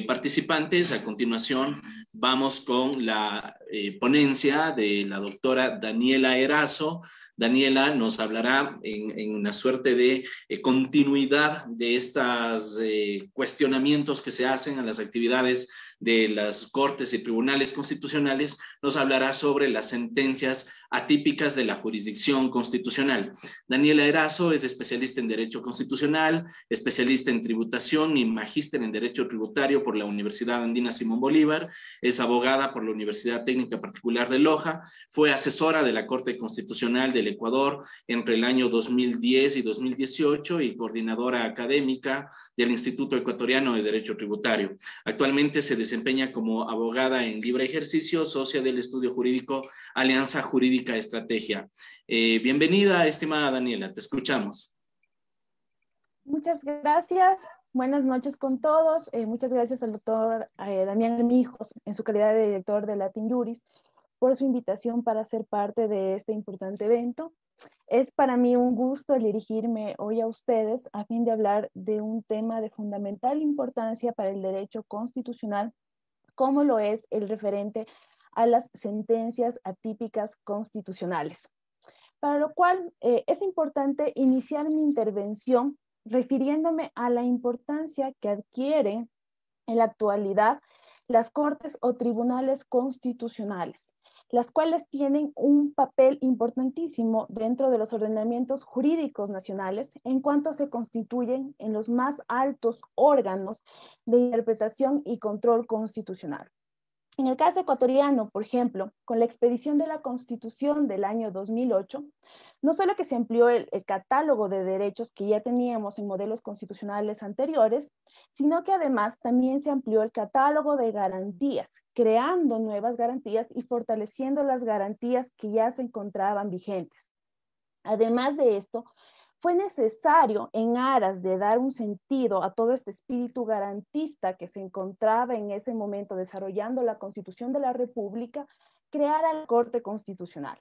participantes. A continuación vamos con la ponencia de la doctora Daniela Erazo. Daniela nos hablará en una suerte de continuidad de estos cuestionamientos que se hacen a las actividades de las Cortes y Tribunales Constitucionales. Nos hablará sobre las sentencias atípicas de la jurisdicción constitucional. Daniela Erazo es especialista en Derecho Constitucional, especialista en tributación y magíster en Derecho Tributario por la Universidad Andina Simón Bolívar. Es abogada por la Universidad Técnica Particular de Loja. Fue asesora de la Corte Constitucional del Ecuador entre el año 2010 y 2018 y coordinadora académica del Instituto Ecuatoriano de Derecho Tributario. Actualmente se desempeña como abogada en libre ejercicio, socia del estudio jurídico Alianza Jurídica Estrategia. Bienvenida, estimada Daniela, te escuchamos. Muchas gracias. Buenas noches con todos. Muchas gracias al doctor Damián Armijos, en su calidad de director de Latin Juris, por su invitación para ser parte de este importante evento. Es para mí un gusto dirigirme hoy a ustedes a fin de hablar de un tema de fundamental importancia para el derecho constitucional, como lo es el referente a las sentencias atípicas constitucionales. Para lo cual es importante iniciar mi intervención refiriéndome a la importancia que adquieren en la actualidad las Cortes o Tribunales Constitucionales, las cuales tienen un papel importantísimo dentro de los ordenamientos jurídicos nacionales en cuanto se constituyen en los más altos órganos de interpretación y control constitucional. En el caso ecuatoriano, por ejemplo, con la expedición de la Constitución del año 2008, no solo que se amplió el catálogo de derechos que ya teníamos en modelos constitucionales anteriores, sino que además también se amplió el catálogo de garantías, creando nuevas garantías y fortaleciendo las garantías que ya se encontraban vigentes. Además de esto, fue necesario, en aras de dar un sentido a todo este espíritu garantista que se encontraba en ese momento desarrollando la Constitución de la República, crear a la Corte Constitucional.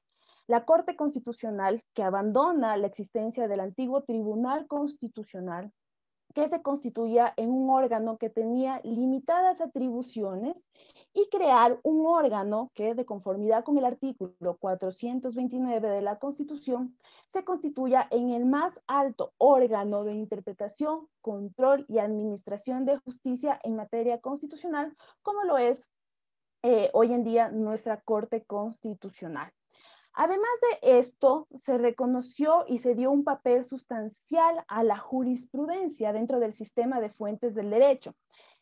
La Corte Constitucional, que abandona la existencia del antiguo Tribunal Constitucional, que se constituía en un órgano que tenía limitadas atribuciones, y crear un órgano que, de conformidad con el artículo 429 de la Constitución, se constituya en el más alto órgano de interpretación, control y administración de justicia en materia constitucional, como lo es hoy en día nuestra Corte Constitucional. Además de esto, se reconoció y se dio un papel sustancial a la jurisprudencia dentro del sistema de fuentes del derecho,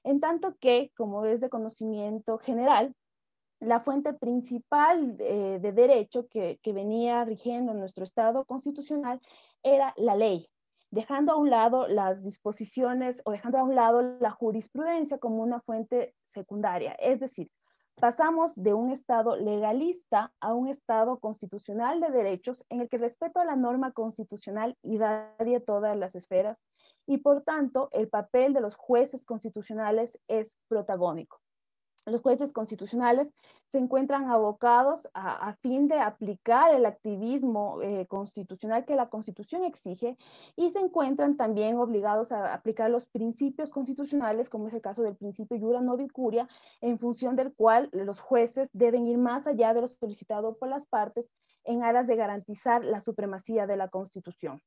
en tanto que, como es de conocimiento general, la fuente principal de derecho que venía rigiendo nuestro Estado constitucional era la ley, dejando a un lado las disposiciones o dejando a un lado la jurisprudencia como una fuente secundaria, es decir, pasamos de un Estado legalista a un Estado constitucional de derechos en el que el respeto a la norma constitucional irradia todas las esferas y, por tanto, el papel de los jueces constitucionales es protagónico. Los jueces constitucionales se encuentran abocados a fin de aplicar el activismo constitucional que la Constitución exige, y se encuentran también obligados a aplicar los principios constitucionales, como es el caso del principio iura nobis curia, en función del cual los jueces deben ir más allá de lo solicitado por las partes en aras de garantizar la supremacía de la Constitución.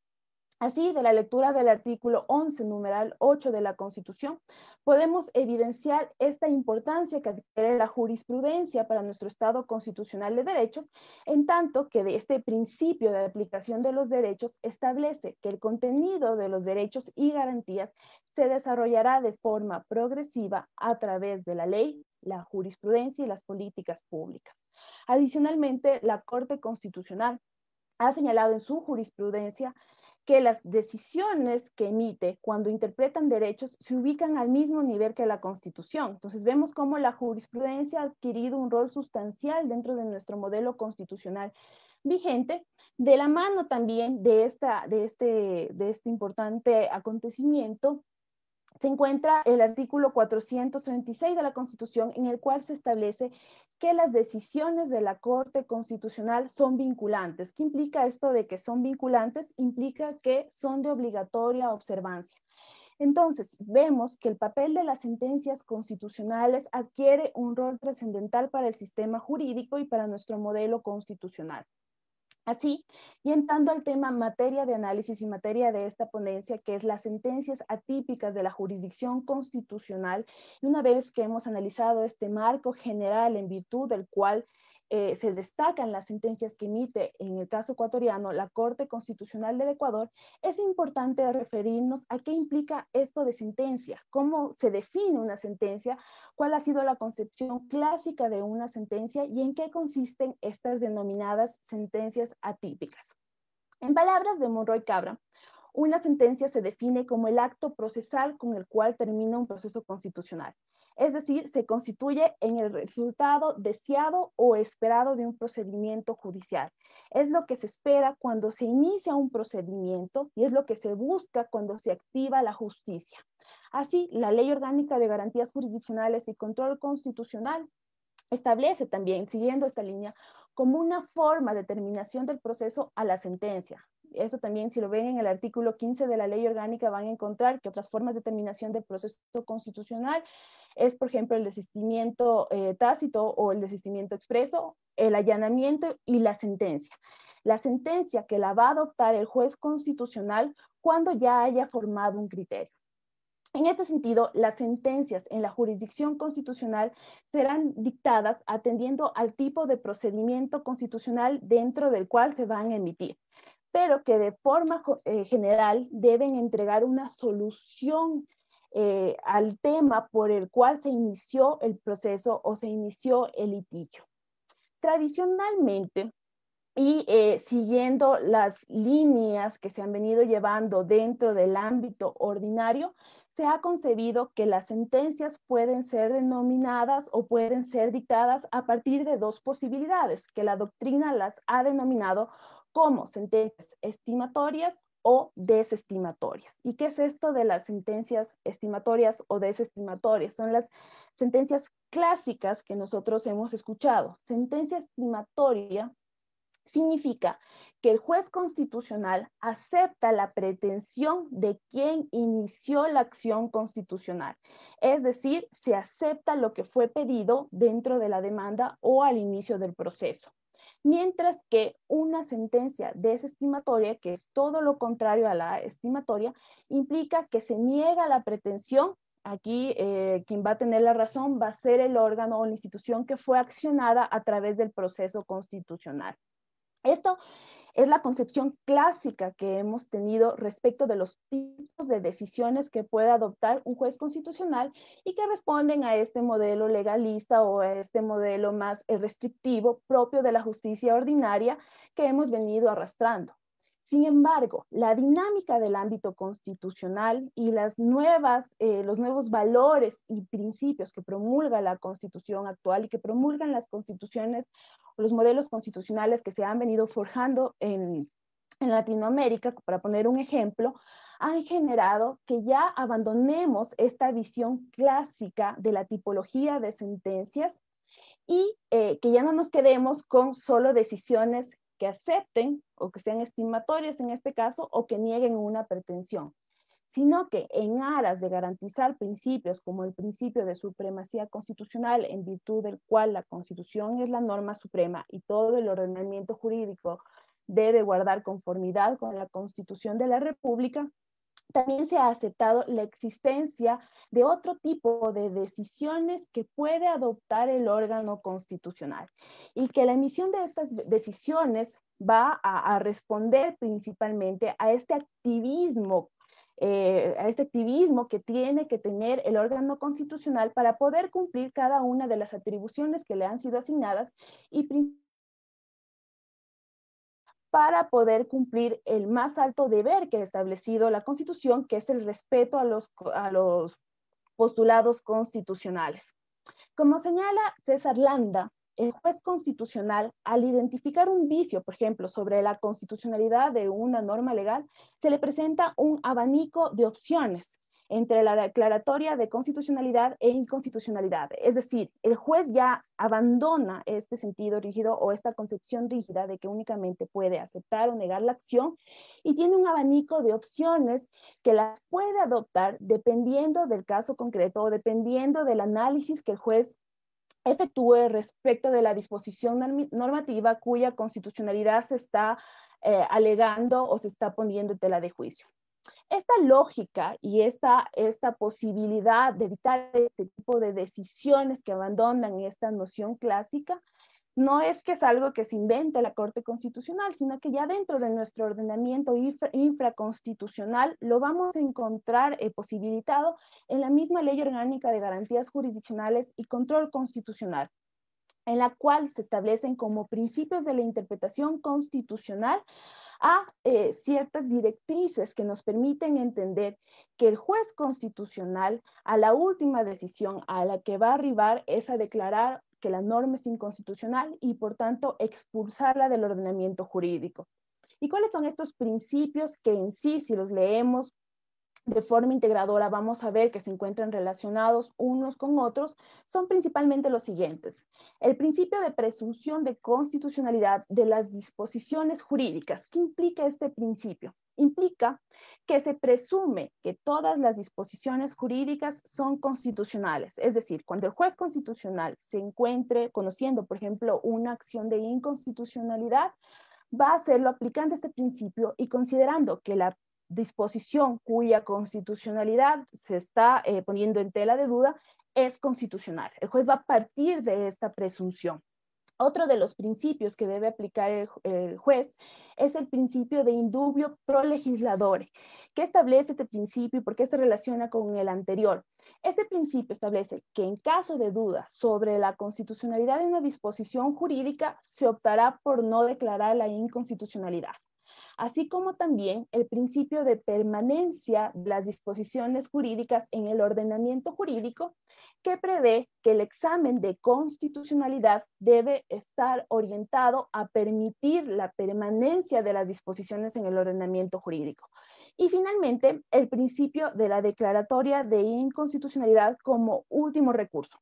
Así, de la lectura del artículo 11, numeral 8 de la Constitución, podemos evidenciar esta importancia que adquiere la jurisprudencia para nuestro Estado constitucional de derechos, en tanto que de este principio de aplicación de los derechos establece que el contenido de los derechos y garantías se desarrollará de forma progresiva a través de la ley, la jurisprudencia y las políticas públicas. Adicionalmente, la Corte Constitucional ha señalado en su jurisprudencia que las decisiones que emite cuando interpretan derechos se ubican al mismo nivel que la Constitución. Entonces vemos cómo la jurisprudencia ha adquirido un rol sustancial dentro de nuestro modelo constitucional vigente, de la mano también de este importante acontecimiento. Se encuentra el artículo 436 de la Constitución, en el cual se establece que las decisiones de la Corte Constitucional son vinculantes. ¿Qué implica esto de que son vinculantes? Implica que son de obligatoria observancia. Entonces, vemos que el papel de las sentencias constitucionales adquiere un rol trascendental para el sistema jurídico y para nuestro modelo constitucional. Así, y entrando al tema materia de análisis y materia de esta ponencia, que es las sentencias atípicas de la jurisdicción constitucional, y una vez que hemos analizado este marco general en virtud del cual se destacan las sentencias que emite, en el caso ecuatoriano, la Corte Constitucional del Ecuador, es importante referirnos a qué implica esto de sentencia, cómo se define una sentencia, cuál ha sido la concepción clásica de una sentencia y en qué consisten estas denominadas sentencias atípicas. En palabras de Monroy Cabra, una sentencia se define como el acto procesal con el cual termina un proceso constitucional. Es decir, se constituye en el resultado deseado o esperado de un procedimiento judicial. Es lo que se espera cuando se inicia un procedimiento y es lo que se busca cuando se activa la justicia. Así, la Ley Orgánica de Garantías Jurisdiccionales y Control Constitucional establece también, siguiendo esta línea, como una forma de terminación del proceso a la sentencia. Eso también, si lo ven en el artículo 15 de la Ley Orgánica, van a encontrar que otras formas de terminación del proceso constitucional es, por ejemplo, el desistimiento tácito o el desistimiento expreso, el allanamiento y la sentencia. La sentencia que la va a adoptar el juez constitucional cuando ya haya formado un criterio. En este sentido, las sentencias en la jurisdicción constitucional serán dictadas atendiendo al tipo de procedimiento constitucional dentro del cual se van a emitir, pero que de forma general deben entregar una solución al tema por el cual se inició el proceso o se inició el litigio. Tradicionalmente, y siguiendo las líneas que se han venido llevando dentro del ámbito ordinario, se ha concebido que las sentencias pueden ser denominadas o pueden ser dictadas a partir de dos posibilidades, que la doctrina las ha denominado como sentencias estimatorias o desestimatorias. ¿Y qué es esto de las sentencias estimatorias o desestimatorias? Son las sentencias clásicas que nosotros hemos escuchado. Sentencia estimatoria significa que el juez constitucional acepta la pretensión de quien inició la acción constitucional. Es decir, se acepta lo que fue pedido dentro de la demanda o al inicio del proceso. Mientras que una sentencia desestimatoria, que es todo lo contrario a la estimatoria, implica que se niega la pretensión. Aquí quien va a tener la razón va a ser el órgano o la institución que fue accionada a través del proceso constitucional. Esto es la concepción clásica que hemos tenido respecto de los tipos de decisiones que puede adoptar un juez constitucional y que responden a este modelo legalista o a este modelo más restrictivo propio de la justicia ordinaria que hemos venido arrastrando. Sin embargo, la dinámica del ámbito constitucional y los nuevos valores y principios que promulga la Constitución actual y que promulgan las constituciones o los modelos constitucionales que se han venido forjando en Latinoamérica, para poner un ejemplo, han generado que ya abandonemos esta visión clásica de la tipología de sentencias y que ya no nos quedemos con solo decisiones que acepten o que sean estimatorias en este caso o que nieguen una pretensión, sino que en aras de garantizar principios como el principio de supremacía constitucional, en virtud del cual la Constitución es la norma suprema y todo el ordenamiento jurídico debe guardar conformidad con la Constitución de la República, también se ha aceptado la existencia de otro tipo de decisiones que puede adoptar el órgano constitucional y que la emisión de estas decisiones va a responder principalmente a este activismo que tiene que tener el órgano constitucional para poder cumplir cada una de las atribuciones que le han sido asignadas y para poder cumplir el más alto deber que ha establecido la Constitución, que es el respeto a los postulados constitucionales. Como señala César Landa, el juez constitucional, al identificar un vicio, por ejemplo, sobre la constitucionalidad de una norma legal, se le presenta un abanico de opciones entre la declaratoria de constitucionalidad e inconstitucionalidad. Es decir, el juez ya abandona este sentido rígido o esta concepción rígida de que únicamente puede aceptar o negar la acción y tiene un abanico de opciones que las puede adoptar dependiendo del caso concreto o dependiendo del análisis que el juez efectúe respecto de la disposición normativa cuya constitucionalidad se está alegando o se está poniendo en tela de juicio. Esta lógica y esta posibilidad de evitar este tipo de decisiones que abandonan esta noción clásica, no es que es algo que se invente la Corte Constitucional, sino que ya dentro de nuestro ordenamiento infraconstitucional lo vamos a encontrar posibilitado en la misma Ley Orgánica de Garantías Jurisdiccionales y Control Constitucional, en la cual se establecen como principios de la interpretación constitucional a ciertas directrices que nos permiten entender que el juez constitucional a la última decisión a la que va a arribar es a declarar que la norma es inconstitucional y por tanto expulsarla del ordenamiento jurídico. ¿Y cuáles son estos principios que en sí, si los leemos de forma integradora, vamos a ver que se encuentran relacionados unos con otros? Son principalmente los siguientes. El principio de presunción de constitucionalidad de las disposiciones jurídicas. ¿Qué implica este principio? Implica que se presume que todas las disposiciones jurídicas son constitucionales. Es decir, cuando el juez constitucional se encuentre conociendo, por ejemplo, una acción de inconstitucionalidad, va a hacerlo aplicando este principio y considerando que la disposición cuya constitucionalidad se está poniendo en tela de duda es constitucional. El juez va a partir de esta presunción. Otro de los principios que debe aplicar el juez es el principio de indubio pro legisladore. ¿Qué establece este principio y por qué se relaciona con el anterior? Este principio establece que en caso de duda sobre la constitucionalidad de una disposición jurídica, se optará por no declarar la inconstitucionalidad, así como también el principio de permanencia de las disposiciones jurídicas en el ordenamiento jurídico, que prevé que el examen de constitucionalidad debe estar orientado a permitir la permanencia de las disposiciones en el ordenamiento jurídico. Y finalmente, el principio de la declaratoria de inconstitucionalidad como último recurso.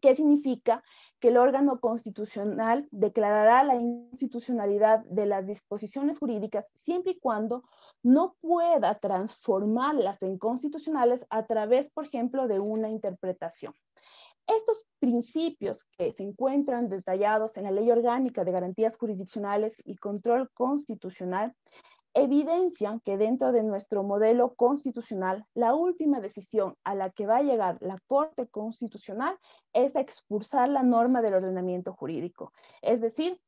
¿Qué significa? Que el órgano constitucional declarará la inconstitucionalidad de las disposiciones jurídicas siempre y cuando no pueda transformarlas en constitucionales a través, por ejemplo, de una interpretación. Estos principios que se encuentran detallados en la Ley Orgánica de Garantías Jurisdiccionales y Control Constitucional evidencian que dentro de nuestro modelo constitucional, la última decisión a la que va a llegar la Corte Constitucional es a expulsar la norma del ordenamiento jurídico. Es decir,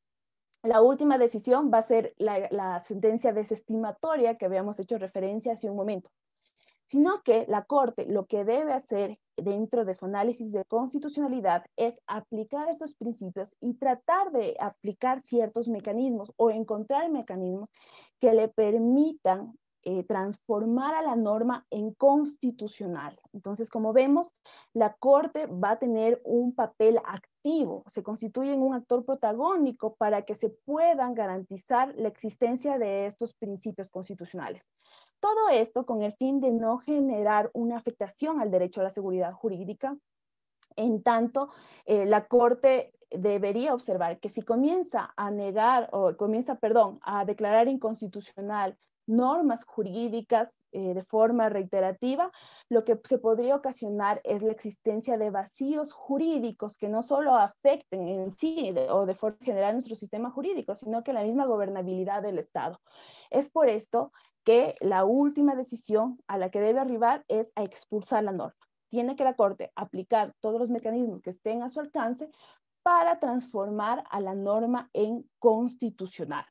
la última decisión va a ser la sentencia desestimatoria que habíamos hecho referencia hace un momento, sino que la Corte lo que debe hacer dentro de su análisis de constitucionalidad es aplicar esos principios y tratar de aplicar ciertos mecanismos o encontrar mecanismos que le permitan transformar a la norma en constitucional. Entonces, como vemos, la Corte va a tener un papel activo, se constituye en un actor protagónico para que se puedan garantizar la existencia de estos principios constitucionales. Todo esto con el fin de no generar una afectación al derecho a la seguridad jurídica. En tanto, la Corte debería observar que si comienza a negar o a declarar inconstitucional normas jurídicas de forma reiterativa, lo que se podría ocasionar es la existencia de vacíos jurídicos que no solo afecten en sí o de forma general nuestro sistema jurídico, sino que la misma gobernabilidad del Estado. Es por esto que la última decisión a la que debe arribar es a expulsar la norma. Tiene que la Corte aplicar todos los mecanismos que estén a su alcance para transformar a la norma en constitucional.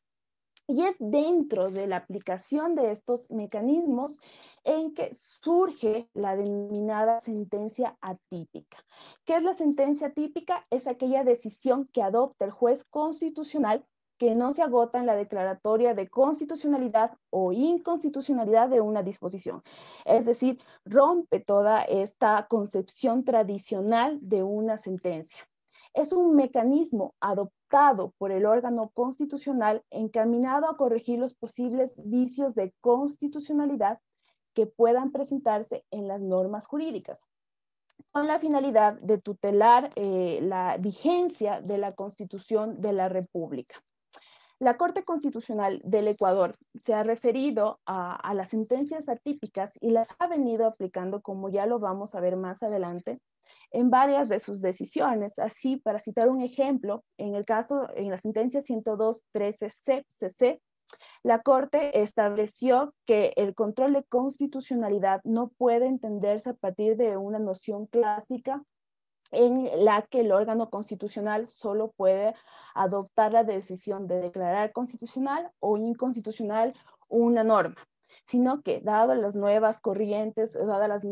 Y es dentro de la aplicación de estos mecanismos en que surge la denominada sentencia atípica. ¿Qué es la sentencia atípica? Es aquella decisión que adopta el juez constitucional que no se agota en la declaratoria de constitucionalidad o inconstitucionalidad de una disposición. Es decir, rompe toda esta concepción tradicional de una sentencia. Es un mecanismo adoptado por el órgano constitucional encaminado a corregir los posibles vicios de constitucionalidad que puedan presentarse en las normas jurídicas, con la finalidad de tutelar la vigencia de la Constitución de la República. La Corte Constitucional del Ecuador se ha referido a las sentencias atípicas y las ha venido aplicando, como ya lo vamos a ver más adelante, en varias de sus decisiones. Así, para citar un ejemplo, en la sentencia 102-13-CC, la Corte estableció que el control de constitucionalidad no puede entenderse a partir de una noción clásica en la que el órgano constitucional solo puede adoptar la decisión de declarar constitucional o inconstitucional una norma, sino que, dadas las nuevas corrientes, dadas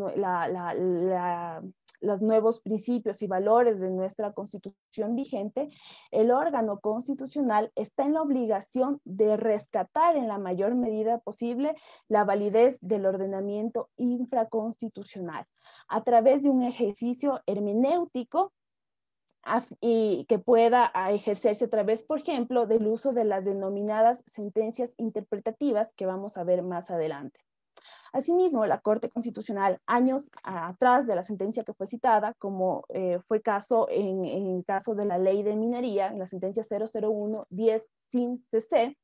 los nuevos principios y valores de nuestra Constitución vigente, el órgano constitucional está en la obligación de rescatar en la mayor medida posible la validez del ordenamiento infraconstitucional a través de un ejercicio hermenéutico y que pueda ejercerse a través, por ejemplo, del uso de las denominadas sentencias interpretativas que vamos a ver más adelante. Asimismo, la Corte Constitucional, años atrás de la sentencia que fue citada, como fue caso en el caso de la Ley de Minería, en la sentencia 001-10-CIN-CC,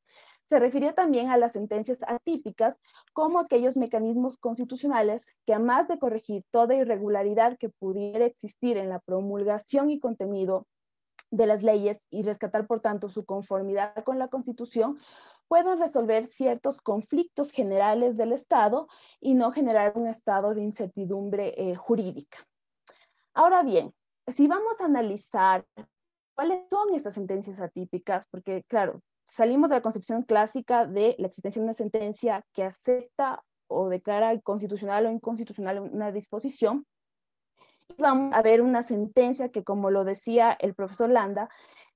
se refirió también a las sentencias atípicas como aquellos mecanismos constitucionales que, además de corregir toda irregularidad que pudiera existir en la promulgación y contenido de las leyes y rescatar, por tanto, su conformidad con la Constitución, pueden resolver ciertos conflictos generales del Estado y no generar un estado de incertidumbre jurídica. Ahora bien, si vamos a analizar cuáles son estas sentencias atípicas, porque claro, salimos de la concepción clásica de la existencia de una sentencia que acepta o declara constitucional o inconstitucional una disposición, y vamos a ver una sentencia que, como lo decía el profesor Landa,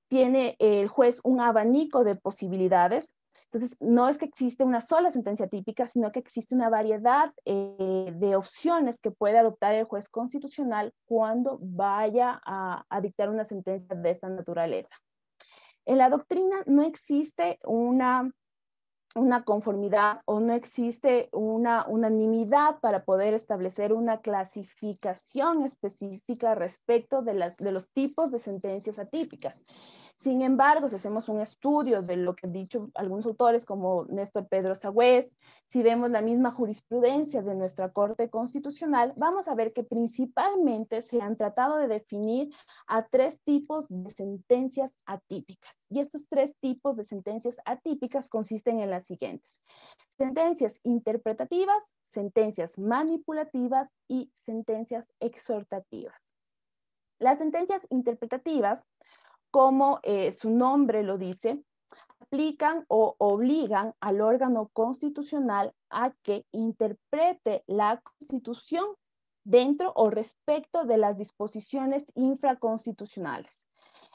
tiene el juez un abanico de posibilidades. Entonces, no es que existe una sola sentencia típica, sino que existe una variedad de opciones que puede adoptar el juez constitucional cuando vaya a dictar una sentencia de esta naturaleza. En la doctrina no existe una conformidad o no existe una unanimidad para poder establecer una clasificación específica respecto de los tipos de sentencias atípicas. Sin embargo, si hacemos un estudio de lo que han dicho algunos autores como Néstor Pedro Sagüez, si vemos la misma jurisprudencia de nuestra Corte Constitucional, vamos a ver que principalmente se han tratado de definir a tres tipos de sentencias atípicas. Y estos tres tipos de sentencias atípicas consisten en las siguientes: sentencias interpretativas, sentencias manipulativas y sentencias exhortativas. Las sentencias interpretativas, como su nombre lo dice, aplican o obligan al órgano constitucional a que interprete la Constitución dentro o respecto de las disposiciones infraconstitucionales.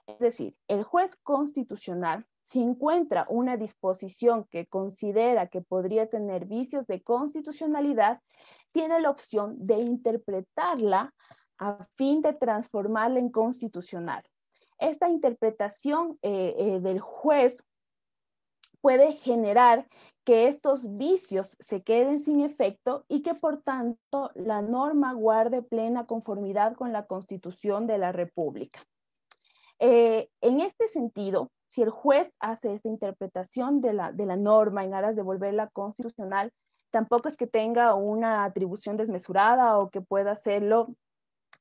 Es decir, el juez constitucional, si encuentra una disposición que considera que podría tener vicios de constitucionalidad, tiene la opción de interpretarla a fin de transformarla en constitucional. Esta interpretación del juez puede generar que estos vicios se queden sin efecto y que, por tanto, la norma guarde plena conformidad con la Constitución de la República. En este sentido, si el juez hace esta interpretación de la norma en aras de volverla constitucional, tampoco es que tenga una atribución desmesurada o que pueda hacerlo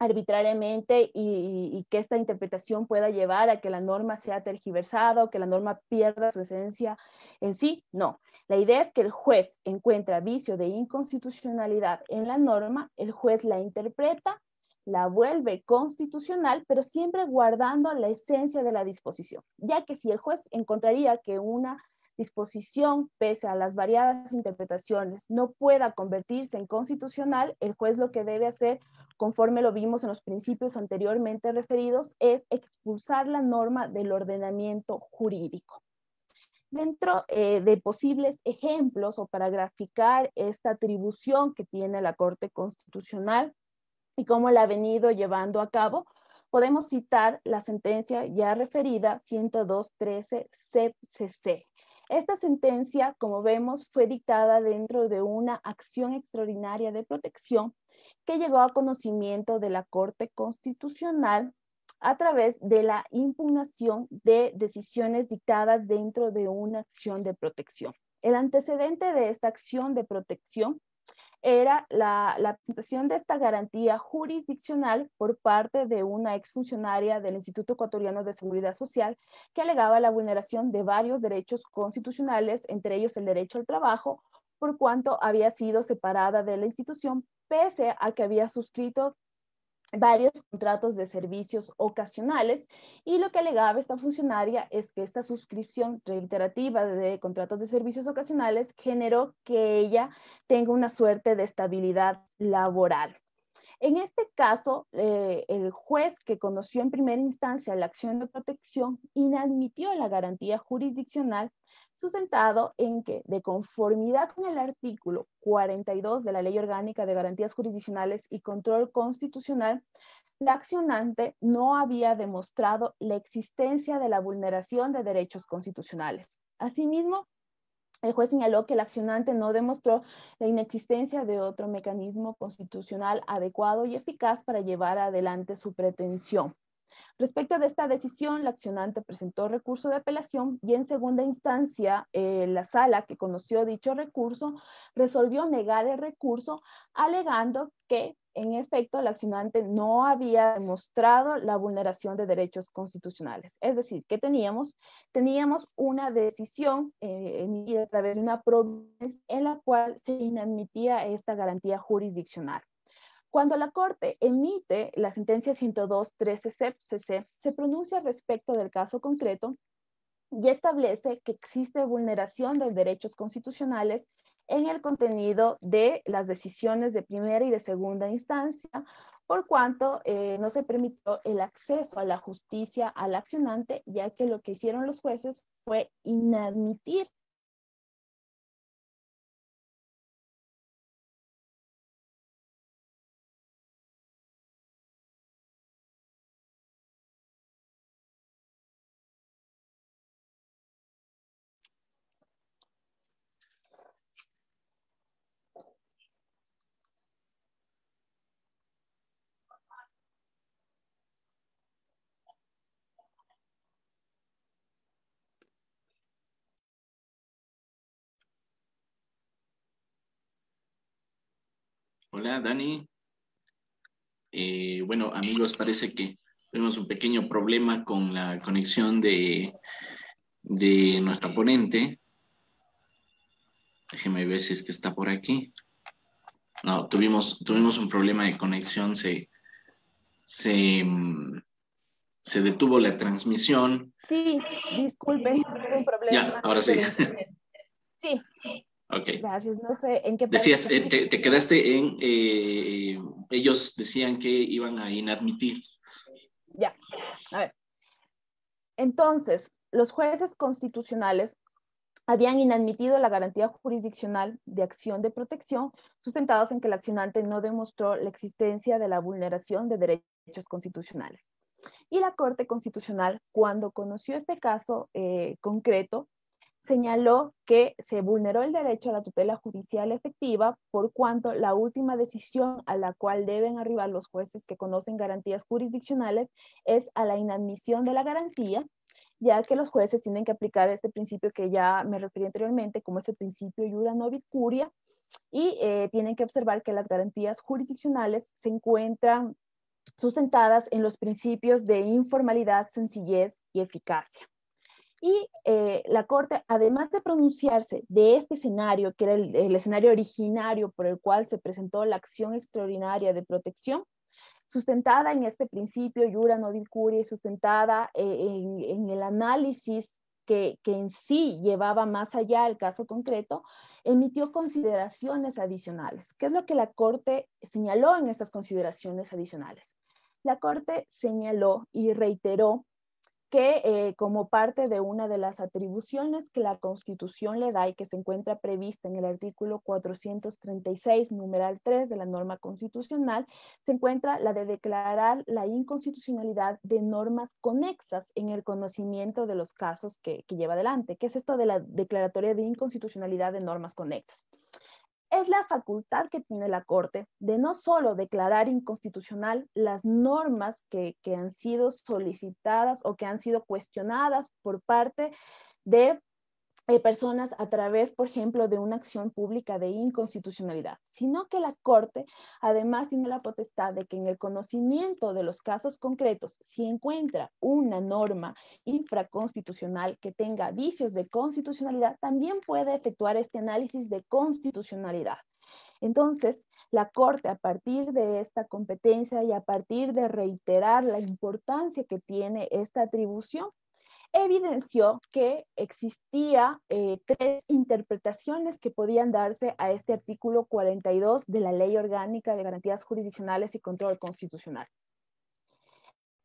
arbitrariamente y que esta interpretación pueda llevar a que la norma sea tergiversada o que la norma pierda su esencia en sí. No, la idea es que el juez encuentra vicio de inconstitucionalidad en la norma, el juez la interpreta, la vuelve constitucional, pero siempre guardando la esencia de la disposición, ya que si el juez encontraría que una disposición, pese a las variadas interpretaciones, no pueda convertirse en constitucional, el juez lo que debe hacer, conforme lo vimos en los principios anteriormente referidos, es expulsar la norma del ordenamiento jurídico. Dentro de posibles ejemplos o para graficar esta atribución que tiene la Corte Constitucional y cómo la ha venido llevando a cabo, podemos citar la sentencia ya referida 102-13-CCC. Esta sentencia, como vemos, fue dictada dentro de una acción extraordinaria de protección que llegó a conocimiento de la Corte Constitucional a través de la impugnación de decisiones dictadas dentro de una acción de protección. El antecedente de esta acción de protección era la presentación de esta garantía jurisdiccional por parte de una exfuncionaria del Instituto Ecuatoriano de Seguridad Social que alegaba la vulneración de varios derechos constitucionales, entre ellos el derecho al trabajo, por cuanto había sido separada de la institución, pese a que había suscrito varios contratos de servicios ocasionales, y lo que alegaba esta funcionaria es que esta suscripción reiterativa de contratos de servicios ocasionales generó que ella tenga una suerte de estabilidad laboral. En este caso, el juez que conoció en primera instancia la acción de protección inadmitió la garantía jurisdiccional, sustentado en que, de conformidad con el artículo 42 de la Ley Orgánica de Garantías Jurisdiccionales y Control Constitucional, la accionante no había demostrado la existencia de la vulneración de derechos constitucionales. Asimismo, el juez señaló que el accionante no demostró la inexistencia de otro mecanismo constitucional adecuado y eficaz para llevar adelante su pretensión. Respecto de esta decisión, la accionante presentó recurso de apelación y en segunda instancia la sala que conoció dicho recurso resolvió negar el recurso, alegando que en efecto la accionante no había demostrado la vulneración de derechos constitucionales. Es decir, ¿qué teníamos? Teníamos una decisión emitida a través de una providencia en la cual se inadmitía esta garantía jurisdiccional. Cuando la Corte emite la sentencia 102-13-CC, se pronuncia respecto del caso concreto y establece que existe vulneración de derechos constitucionales en el contenido de las decisiones de primera y de segunda instancia, por cuanto no se permitió el acceso a la justicia al accionante, ya que lo que hicieron los jueces fue inadmitir. Hola, Dani. Bueno, amigos, parece que tenemos un pequeño problema con la conexión de nuestra ponente. Déjeme ver si es que está por aquí. No, tuvimos un problema de conexión, se, se detuvo la transmisión. Sí, disculpen, tuve un Ya, problema ahora sí. de internet. Sí, Ok. gracias. No sé en qué parte. Decías, te quedaste en, ellos decían que iban a inadmitir. Ya, a ver. Entonces, los jueces constitucionales habían inadmitido la garantía jurisdiccional de acción de protección, sustentados en que el accionante no demostró la existencia de la vulneración de derechos constitucionales. Y la Corte Constitucional, cuando conoció este caso concreto, señaló que se vulneró el derecho a la tutela judicial efectiva por cuanto la última decisión a la cual deben arribar los jueces que conocen garantías jurisdiccionales es a la inadmisión de la garantía, ya que los jueces tienen que aplicar este principio que ya me referí anteriormente, como es el principio iura novit curia, y tienen que observar que las garantías jurisdiccionales se encuentran sustentadas en los principios de informalidad, sencillez y eficacia. Y la Corte, además de pronunciarse de este escenario, que era el escenario originario por el cual se presentó la acción extraordinaria de protección, sustentada en este principio iura novit curia y sustentada en el análisis que en sí llevaba más allá el caso concreto, emitió consideraciones adicionales. ¿Qué es lo que la Corte señaló en estas consideraciones adicionales? La Corte señaló y reiteró que como parte de una de las atribuciones que la Constitución le da y que se encuentra prevista en el artículo 436, numeral 3 de la norma constitucional, se encuentra la de declarar la inconstitucionalidad de normas conexas en el conocimiento de los casos que lleva adelante. ¿Qué es esto de la declaratoria de inconstitucionalidad de normas conexas? Es la facultad que tiene la Corte de no solo declarar inconstitucional las normas que han sido solicitadas o que han sido cuestionadas por parte de personas a través, por ejemplo, de una acción pública de inconstitucionalidad, sino que la Corte además tiene la potestad de que en el conocimiento de los casos concretos, si encuentra una norma infraconstitucional que tenga vicios de constitucionalidad, también puede efectuar este análisis de constitucionalidad. Entonces, la Corte, a partir de esta competencia y a partir de reiterar la importancia que tiene esta atribución, evidenció que existía tres interpretaciones que podían darse a este artículo 42 de la Ley Orgánica de Garantías Jurisdiccionales y Control Constitucional.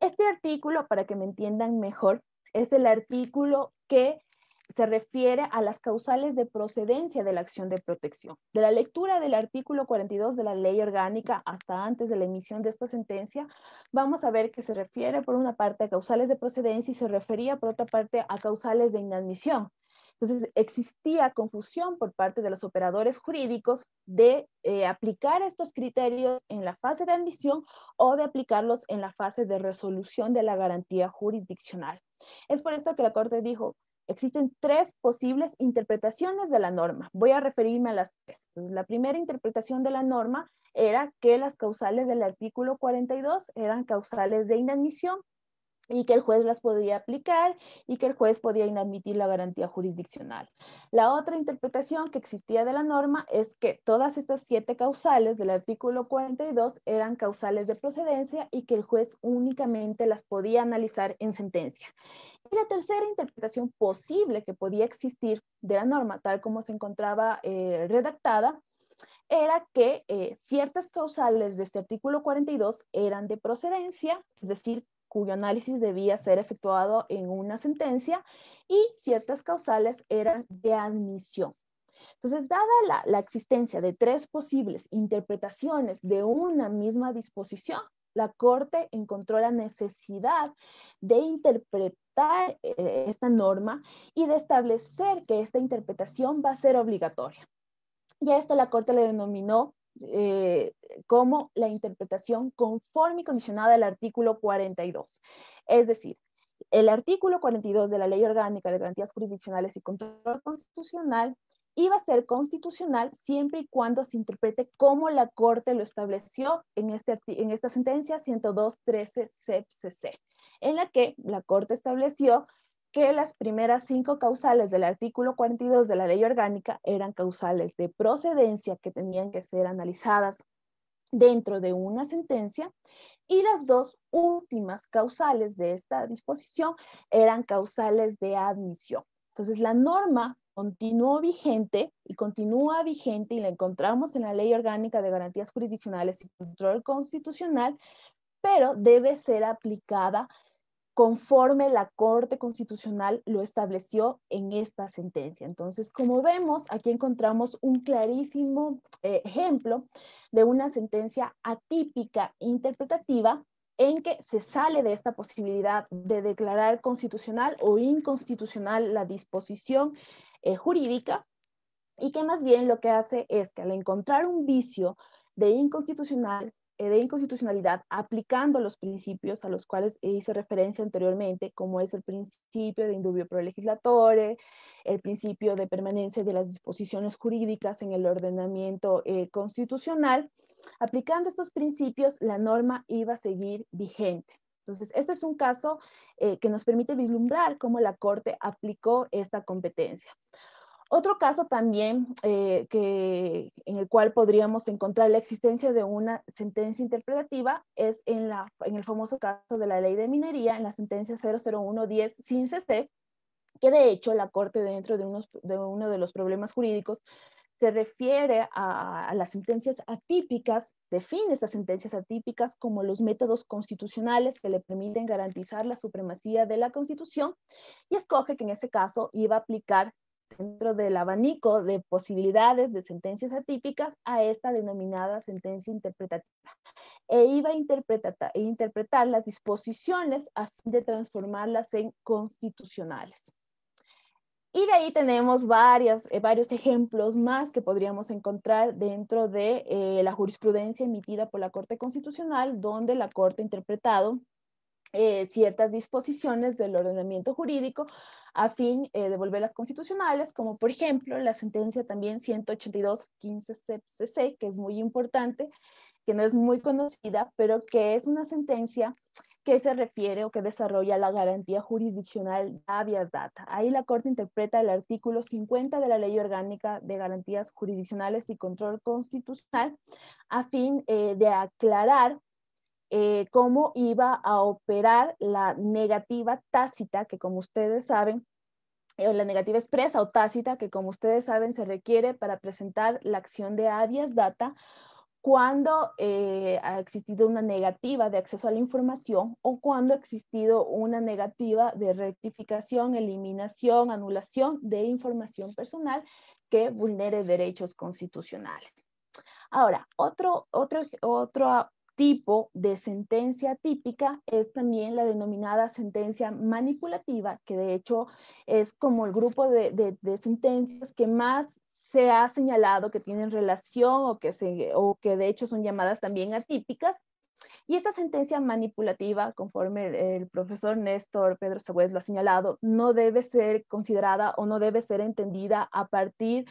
Este artículo, para que me entiendan mejor, es el artículo que se refiere a las causales de procedencia de la acción de protección. De la lectura del artículo 42 de la Ley Orgánica hasta antes de la emisión de esta sentencia, vamos a ver que se refiere por una parte a causales de procedencia y se refería por otra parte a causales de inadmisión. Entonces, existía confusión por parte de los operadores jurídicos de aplicar estos criterios en la fase de admisión o de aplicarlos en la fase de resolución de la garantía jurisdiccional. Es por esto que la Corte dijo, existen tres posibles interpretaciones de la norma. Voy a referirme a las tres. Entonces, la primera interpretación de la norma era que las causales del artículo 42 eran causales de inadmisión y que el juez las podía aplicar y que el juez podía inadmitir la garantía jurisdiccional. La otra interpretación que existía de la norma es que todas estas 7 causales del artículo 42 eran causales de procedencia y que el juez únicamente las podía analizar en sentencia. Y la tercera interpretación posible que podía existir de la norma, tal como se encontraba redactada, era que ciertas causales de este artículo 42 eran de procedencia, es decir, cuyo análisis debía ser efectuado en una sentencia, y ciertas causales eran de admisión. Entonces, dada la existencia de 3 posibles interpretaciones de una misma disposición, la Corte encontró la necesidad de interpretar esta norma y de establecer que esta interpretación va a ser obligatoria. Y a esto la Corte le denominó como la interpretación conforme y condicionada del artículo 42. Es decir, el artículo 42 de la Ley Orgánica de Garantías Jurisdiccionales y Control Constitucional iba a ser constitucional siempre y cuando se interprete como la Corte lo estableció en esta sentencia 102.13 CEP-CC, en la que la Corte estableció que las primeras 5 causales del artículo 42 de la Ley Orgánica eran causales de procedencia que tenían que ser analizadas dentro de una sentencia, y las 2 últimas causales de esta disposición eran causales de admisión. Entonces, la norma continuó vigente y continúa vigente y la encontramos en la Ley Orgánica de Garantías Jurisdiccionales y Control Constitucional, pero debe ser aplicada conforme la Corte Constitucional lo estableció en esta sentencia. Entonces, como vemos, aquí encontramos un clarísimo ejemplo de una sentencia atípica interpretativa en que se sale de esta posibilidad de declarar constitucional o inconstitucional la disposición jurídica, y que más bien lo que hace es que al encontrar un vicio de inconstitucionalidad, aplicando los principios a los cuales hice referencia anteriormente, como es el principio de indubio pro legislatore, el principio de permanencia de las disposiciones jurídicas en el ordenamiento constitucional, aplicando estos principios, la norma iba a seguir vigente. Entonces, este es un caso que nos permite vislumbrar cómo la Corte aplicó esta competencia. Otro caso también en el cual podríamos encontrar la existencia de una sentencia interpretativa es en el famoso caso de la Ley de Minería, en la sentencia 00110 sin CC, que de hecho la Corte, dentro de uno de los problemas jurídicos, se refiere a las sentencias atípicas define estas sentencias atípicas como los métodos constitucionales que le permiten garantizar la supremacía de la Constitución y escoge que en este caso iba a aplicar dentro del abanico de posibilidades de sentencias atípicas a esta denominada sentencia interpretativa e iba a interpretar las disposiciones a fin de transformarlas en constitucionales. Y de ahí tenemos varios ejemplos más que podríamos encontrar dentro de la jurisprudencia emitida por la Corte Constitucional, donde la Corte ha interpretado ciertas disposiciones del ordenamiento jurídico a fin de volverlas constitucionales, como por ejemplo la sentencia también 182-15 CEP-CC, que es muy importante, que no es muy conocida, pero que es una sentencia que se refiere o que desarrolla la garantía jurisdiccional habeas data. Ahí la Corte interpreta el artículo 50 de la Ley Orgánica de Garantías Jurisdiccionales y Control Constitucional a fin de aclarar cómo iba a operar la negativa tácita, que como ustedes saben, la negativa expresa o tácita, que como ustedes saben se requiere para presentar la acción de habeas data cuando ha existido una negativa de acceso a la información o cuando ha existido una negativa de rectificación, eliminación, anulación de información personal que vulnere derechos constitucionales. Ahora, otro tipo de sentencia típica es también la denominada sentencia manipulativa, que de hecho es como el grupo de sentencias que más se ha señalado que tienen relación o que de hecho son llamadas también atípicas. Y esta sentencia manipulativa, conforme el profesor Néstor Pedro Sagüez lo ha señalado, no debe ser considerada o no debe ser entendida a partir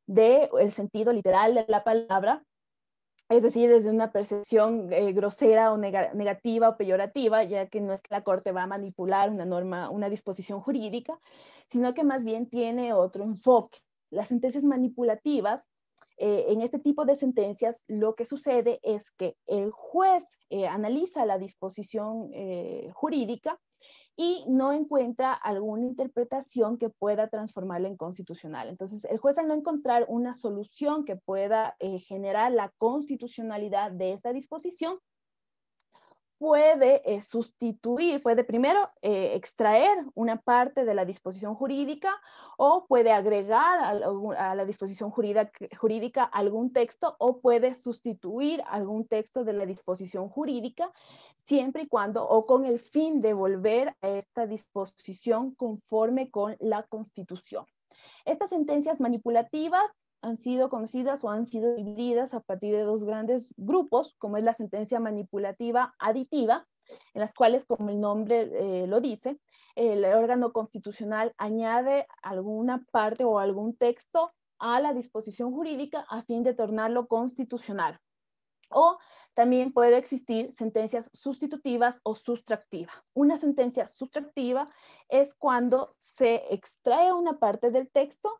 del sentido literal de la palabra, es decir, desde una percepción grosera o negativa o peyorativa, ya que no es que la Corte va a manipular una norma, una disposición jurídica, sino que más bien tiene otro enfoque. Las sentencias manipulativas, en este tipo de sentencias, lo que sucede es que el juez analiza la disposición jurídica y no encuentra alguna interpretación que pueda transformarla en constitucional. Entonces, el juez al no encontrar una solución que pueda generar la constitucionalidad de esta disposición, puede sustituir, puede primero extraer una parte de la disposición jurídica o puede agregar a la disposición jurídica algún texto o puede sustituir algún texto de la disposición jurídica siempre y cuando o con el fin de volver a esta disposición conforme con la Constitución. Estas sentencias manipulativas han sido conocidas o han sido divididas a partir de dos grandes grupos, como es la sentencia manipulativa aditiva, en las cuales, como el nombre lo dice, el órgano constitucional añade alguna parte o algún texto a la disposición jurídica a fin de tornarlo constitucional. O también puede existir sentencias sustitutivas o sustractivas. Una sentencia sustractiva es cuando se extrae una parte del texto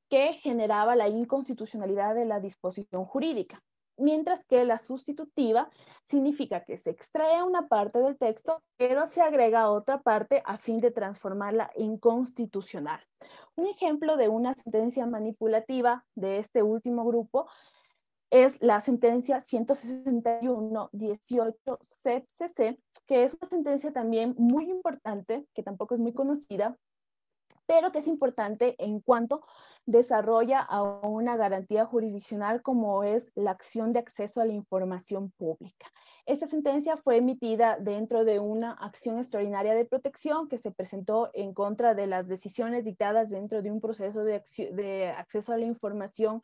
que generaba la inconstitucionalidad de la disposición jurídica, mientras que la sustitutiva significa que se extrae una parte del texto, pero se agrega otra parte a fin de transformarla en constitucional. Un ejemplo de una sentencia manipulativa de este último grupo es la sentencia 161-18 CEP-CC, que es una sentencia también muy importante, que tampoco es muy conocida, pero que es importante en cuanto desarrolla a una garantía jurisdiccional como es la acción de acceso a la información pública. Esta sentencia fue emitida dentro de una acción extraordinaria de protección que se presentó en contra de las decisiones dictadas dentro de un proceso de acceso a la información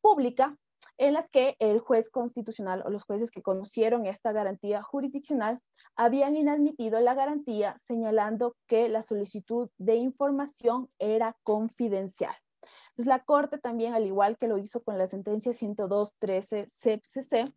pública, en las que el juez constitucional o los jueces que conocieron esta garantía jurisdiccional habían inadmitido la garantía señalando que la solicitud de información era confidencial. Entonces la Corte también, al igual que lo hizo con la sentencia 102-13 CEP-CC,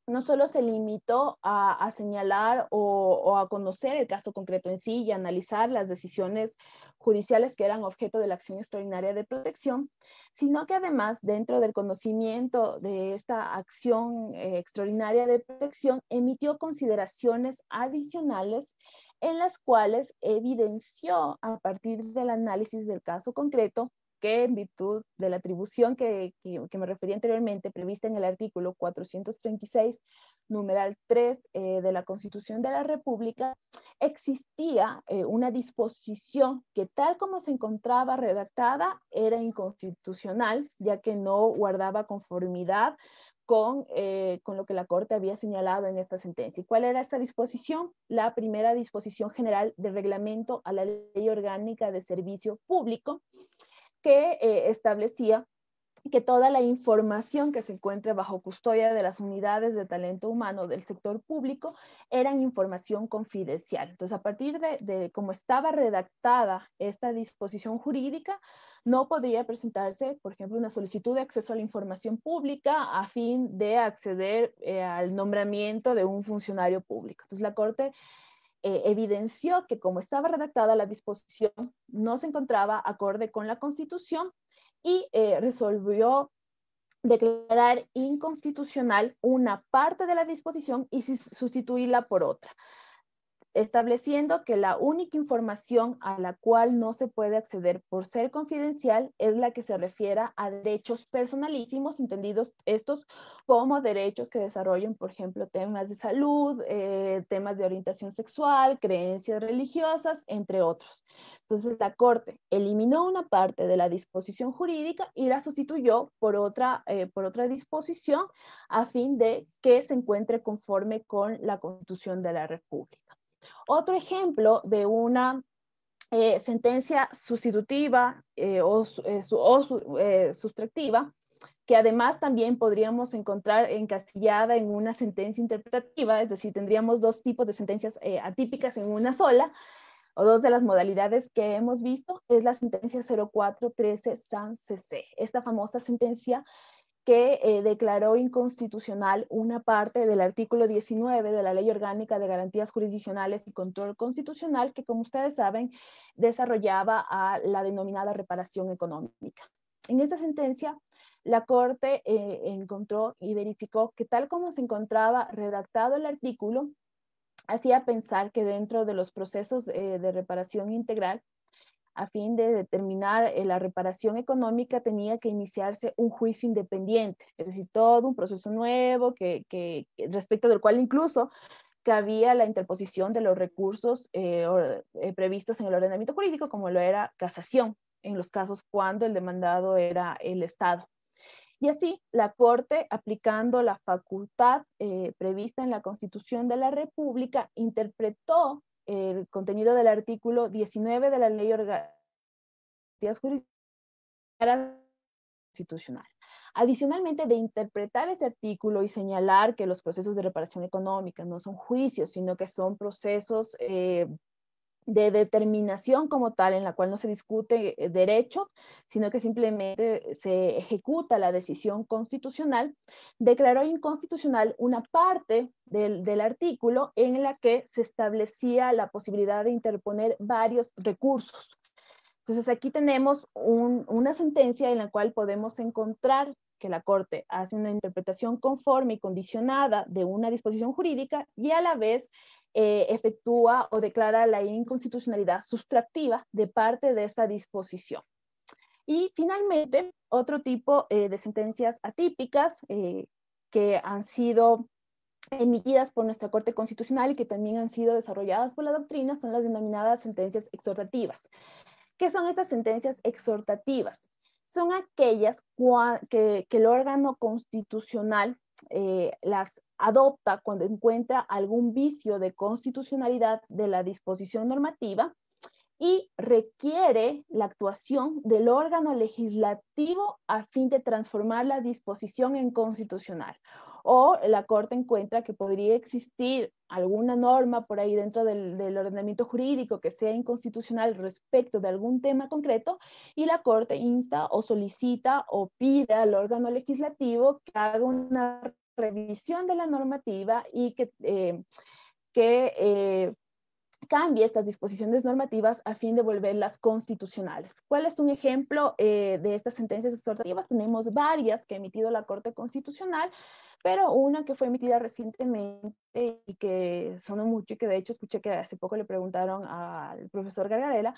no solo se limitó a señalar o a conocer el caso concreto en sí y analizar las decisiones judiciales que eran objeto de la acción extraordinaria de protección, sino que además, dentro del conocimiento de esta acción extraordinaria de protección, emitió consideraciones adicionales en las cuales evidenció, a partir del análisis del caso concreto, que en virtud de la atribución que me refería anteriormente, prevista en el artículo 436, numeral 3 de la Constitución de la República, existía una disposición que tal como se encontraba redactada era inconstitucional, ya que no guardaba conformidad con lo que la Corte había señalado en esta sentencia. ¿Y cuál era esta disposición? La primera disposición general de reglamento a la Ley Orgánica de Servicio Público, que establecía que toda la información que se encuentre bajo custodia de las unidades de talento humano del sector público eran información confidencial. Entonces, a partir de cómo estaba redactada esta disposición jurídica, no podría presentarse, por ejemplo, una solicitud de acceso a la información pública a fin de acceder al nombramiento de un funcionario público. Entonces, la Corte evidenció que como estaba redactada la disposición, no se encontraba acorde con la Constitución y resolvió declarar inconstitucional una parte de la disposición y sustituirla por otra, estableciendo que la única información a la cual no se puede acceder por ser confidencial es la que se refiera a derechos personalísimos, entendidos estos como derechos que desarrollen, por ejemplo, temas de salud, temas de orientación sexual, creencias religiosas, entre otros. Entonces, la Corte eliminó una parte de la disposición jurídica y la sustituyó por otra disposición a fin de que se encuentre conforme con la Constitución de la República. Otro ejemplo de una sentencia sustitutiva sustractiva, que además también podríamos encontrar encasillada en una sentencia interpretativa, es decir, tendríamos dos tipos de sentencias atípicas en una sola, o dos de las modalidades que hemos visto, es la sentencia 0413 SAN-CC, esta famosa sentencia que declaró inconstitucional una parte del artículo 19 de la Ley Orgánica de Garantías Jurisdiccionales y Control Constitucional, que como ustedes saben, desarrollaba a la denominada reparación económica. En esta sentencia, la Corte encontró y verificó que tal como se encontraba redactado el artículo, hacía pensar que dentro de los procesos de reparación integral, a fin de determinar la reparación económica, tenía que iniciarse un juicio independiente, es decir, todo un proceso nuevo respecto del cual incluso cabía la interposición de los recursos previstos en el ordenamiento jurídico, como lo era casación, en los casos cuando el demandado era el Estado. Y así, la Corte, aplicando la facultad prevista en la Constitución de la República, interpretó el contenido del artículo 19 de la Ley Orgánica Constitucional. Adicionalmente, de interpretar ese artículo y señalar que los procesos de reparación económica no son juicios, sino que son procesos de determinación como tal, en la cual no se discute derechos, sino que simplemente se ejecuta la decisión constitucional, declaró inconstitucional una parte del artículo en la que se establecía la posibilidad de interponer varios recursos. Entonces aquí tenemos una sentencia en la cual podemos encontrar que la Corte hace una interpretación conforme y condicionada de una disposición jurídica y a la vez efectúa o declara la inconstitucionalidad sustractiva de parte de esta disposición. Y finalmente, otro tipo de sentencias atípicas que han sido emitidas por nuestra Corte Constitucional y que también han sido desarrolladas por la doctrina son las denominadas sentencias exhortativas. ¿Qué son estas sentencias exhortativas? Son aquellas que el órgano constitucional las adopta cuando encuentra algún vicio de constitucionalidad de la disposición normativa y requiere la actuación del órgano legislativo a fin de transformar la disposición en constitucional. O la Corte encuentra que podría existir alguna norma por ahí dentro del ordenamiento jurídico que sea inconstitucional respecto de algún tema concreto y la Corte insta o solicita o pide al órgano legislativo que haga una revisión de la normativa y que cambie estas disposiciones normativas a fin de volverlas constitucionales. ¿Cuál es un ejemplo de estas sentencias exhortativas? Tenemos varias que ha emitido la Corte Constitucional, pero una que fue emitida recientemente y que sonó mucho y que de hecho escuché que hace poco le preguntaron al profesor Gargarella,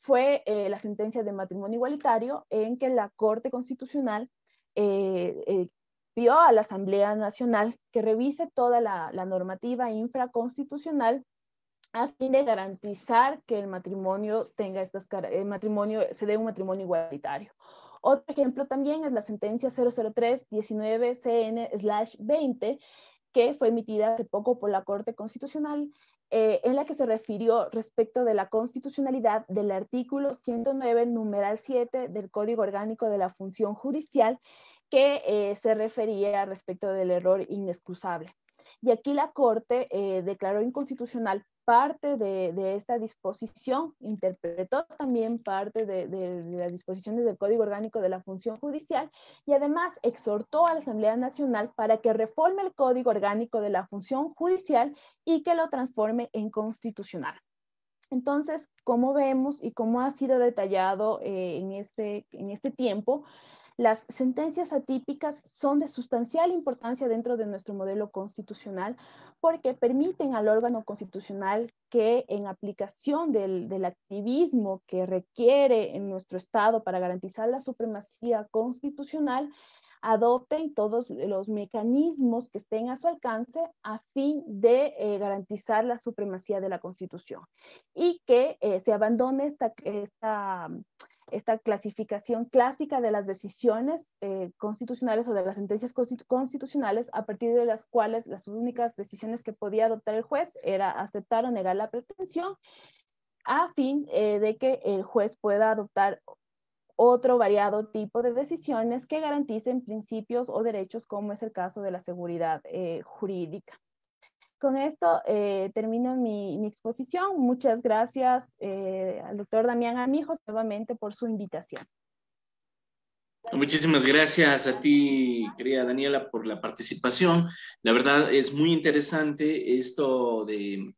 fue la sentencia de matrimonio igualitario, en que la Corte Constitucional pidió a la Asamblea Nacional que revise toda la normativa infraconstitucional a fin de garantizar que el matrimonio se dé un matrimonio igualitario. Otro ejemplo también es la sentencia 003-19-CN/20, que fue emitida hace poco por la Corte Constitucional, en la que se refirió respecto de la constitucionalidad del artículo 109, numeral 7 del Código Orgánico de la Función Judicial, que se refería respecto del error inexcusable. Y aquí la Corte declaró inconstitucional parte de esta disposición, interpretó también parte de las disposiciones del Código Orgánico de la Función Judicial, y además exhortó a la Asamblea Nacional para que reforme el Código Orgánico de la Función Judicial y que lo transforme en constitucional. Entonces, como vemos y como ha sido detallado en este tiempo, las sentencias atípicas son de sustancial importancia dentro de nuestro modelo constitucional, porque permiten al órgano constitucional que, en aplicación del activismo que requiere en nuestro Estado para garantizar la supremacía constitucional, adopten todos los mecanismos que estén a su alcance a fin de garantizar la supremacía de la Constitución, y que se abandone esta clasificación clásica de las decisiones constitucionales o de las sentencias constitucionales, a partir de las cuales las únicas decisiones que podía adoptar el juez era aceptar o negar la pretensión, a fin de que el juez pueda adoptar otro variado tipo de decisiones que garanticen principios o derechos, como es el caso de la seguridad jurídica. Con esto termino mi exposición. Muchas gracias al doctor Damián Armijos nuevamente por su invitación. Muchísimas gracias a ti, querida Daniela, por la participación. La verdad es muy interesante esto de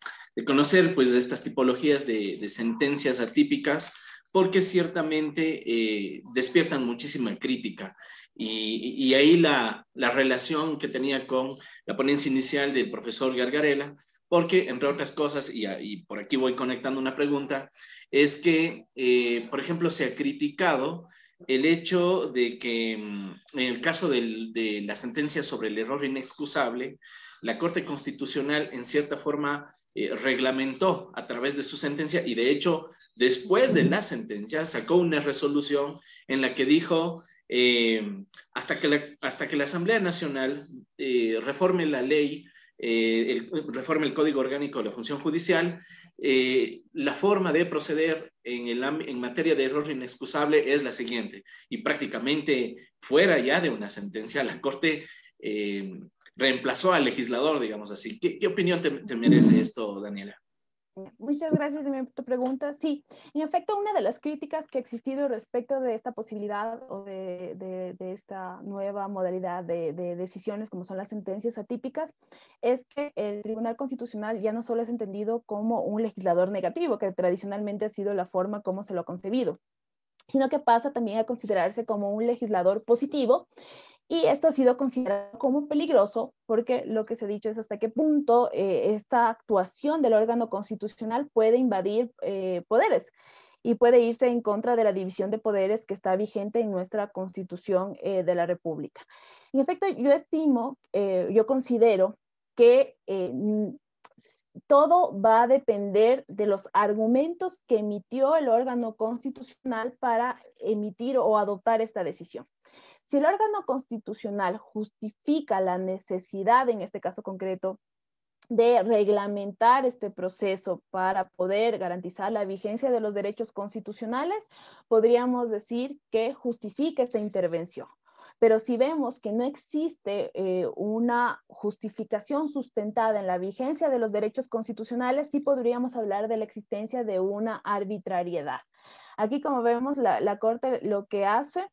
conocer pues estas tipologías de sentencias atípicas, porque ciertamente despiertan muchísima crítica. Y ahí la relación que tenía con la ponencia inicial del profesor Gargarella, porque entre otras cosas, y por aquí voy conectando una pregunta, es que, por ejemplo, se ha criticado el hecho de que en el caso de la sentencia sobre el error inexcusable, la Corte Constitucional en cierta forma reglamentó a través de su sentencia, y de hecho después de la sentencia sacó una resolución en la que dijo hasta que la Asamblea Nacional reforme la ley, reforme el Código Orgánico de la Función Judicial, la forma de proceder en materia de error inexcusable es la siguiente, y prácticamente fuera ya de una sentencia, la Corte reemplazó al legislador, digamos así. ¿Qué opinión te merece esto, Daniela? Muchas gracias de tu pregunta. Sí, en efecto, una de las críticas que ha existido respecto de esta posibilidad o de esta nueva modalidad de decisiones como son las sentencias atípicas es que el Tribunal Constitucional ya no solo es entendido como un legislador negativo, que tradicionalmente ha sido la forma como se lo ha concebido, sino que pasa también a considerarse como un legislador positivo. Y esto ha sido considerado como peligroso porque lo que se ha dicho es hasta qué punto esta actuación del órgano constitucional puede invadir poderes y puede irse en contra de la división de poderes que está vigente en nuestra Constitución de la República. En efecto, yo considero que todo va a depender de los argumentos que emitió el órgano constitucional para emitir o adoptar esta decisión. Si el órgano constitucional justifica la necesidad, en este caso concreto, de reglamentar este proceso para poder garantizar la vigencia de los derechos constitucionales, podríamos decir que justifica esta intervención. Pero si vemos que no existe una justificación sustentada en la vigencia de los derechos constitucionales, sí podríamos hablar de la existencia de una arbitrariedad. Aquí, como vemos, la Corte lo que hace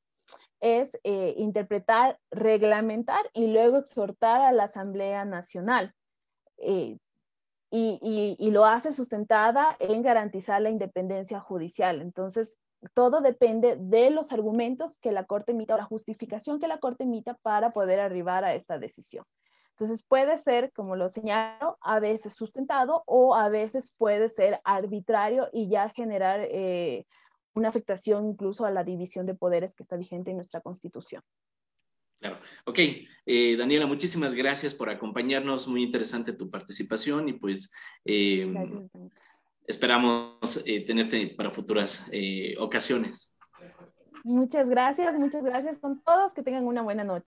es interpretar, reglamentar y luego exhortar a la Asamblea Nacional. Y lo hace sustentada en garantizar la independencia judicial. Entonces, todo depende de los argumentos que la Corte emita o la justificación que la Corte emita para poder arribar a esta decisión. Entonces puede ser, como lo señalo, a veces sustentado o a veces puede ser arbitrario y ya generar una afectación incluso a la división de poderes que está vigente en nuestra Constitución. Claro. Ok, Daniela, muchísimas gracias por acompañarnos. Muy interesante tu participación y pues Gracias. esperamos tenerte para futuras ocasiones. Muchas gracias con todos. Que tengan una buena noche.